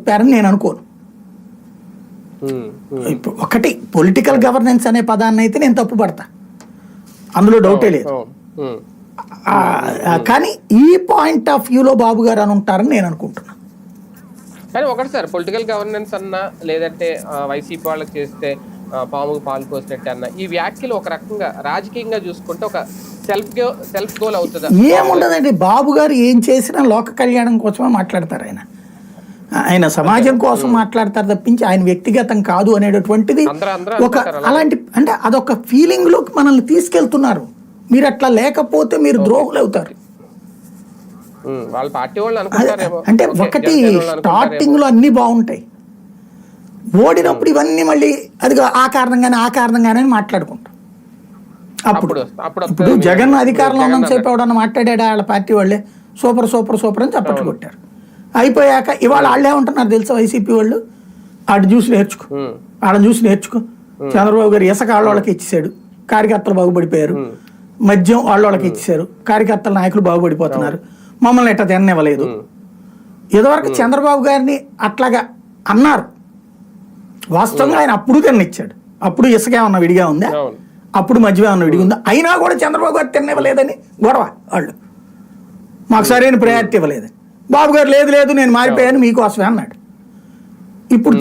చెప్పారని నేను అనుకోను. ఇప్పుడు ఒకటి పొలిటికల్ గవర్నెన్స్ అనే పదాన్ని అయితే నేను తప్పు పడతా, అందులో డౌటే లేదు. కానీ ఈ పాయింట్ ఆఫ్ వ్యూలో బాబు గారు అని ఉంటారని నేను అనుకుంటున్నా. కానీ ఒకటి సార్, పొలిటికల్ గవర్నెన్స్ అన్నా లేదంటే వైసీపీ వాళ్ళకి చేస్తే పాముకు పాలు పోసినట్టు అన్న ఈ వ్యాఖ్యలు ఒక రకంగా రాజకీయంగా చూసుకుంటే ఒక సెల్ఫ్ గోల్ అవుతుందా? ఏముండదండి, బాబు గారు ఏం చేసినా లోక కళ్యాణం కోసమే మాట్లాడతారు. ఆయన సమాజం కోసం మాట్లాడతారు తప్పించి ఆయన వ్యక్తిగతం కాదు అనేటటువంటిది ఒక అలాంటి, అంటే అదొక ఫీలింగ్ లోకి మనల్ని తీసుకెళ్తున్నారు. మీరు అట్లా లేకపోతే మీరు ద్రోహులు అవుతారు. అంటే ఒకటి స్టార్టింగ్ లో అన్ని బాగుంటాయి, ఓడినప్పుడు ఇవన్నీ మళ్ళీ అది ఆ కారణంగానే మాట్లాడుకుంటాం. అప్పుడు ఇప్పుడు జగన్ అధికారంలో ఉన్నంతసేపు ఎవడన్నా మాట్లాడాడా వాళ్ళ పార్టీ వాళ్ళే సూపర్ సూపర్ సూపర్ అని చప్పట్లు కొట్టారు. అయిపోయాక ఇవాళ వాళ్ళే ఉంటున్నారు తెలుసా, వైసీపీ వాళ్ళు ఆడు చూసి నేర్చుకో, వాళ్ళని చూసి నేర్చుకో. చంద్రబాబు గారు ఇసుక వాళ్ళకి ఇచ్చేసాడు, కార్యకర్తలు బాగుపడిపోయారు. మద్యం వాళ్ళకి ఇచ్చేసారు, కార్యకర్తల నాయకులు బాగుపడిపోతున్నారు. మమ్మల్ని ఎట్లా తిననివ్వలేదు. ఇదివరకు చంద్రబాబు గారిని అట్లాగా అన్నారు, వాస్తవంగా ఆయన అప్పుడు తిన్నిచ్చాడు. అప్పుడు ఇసుక ఏమన్నా విడిగా ఉందా, అప్పుడు మద్యం ఏమన్నా విడిగా ఉందా? అయినా కూడా చంద్రబాబు గారు తిననివ్వలేదని గొడవ వాళ్ళు, మాకు సరైన ప్రయారిటీ ఇవ్వలేదని. బాబు గారు లేదు లేదు నేను మారిపోయాను మీకోసమే అన్నాడు. ఇప్పుడు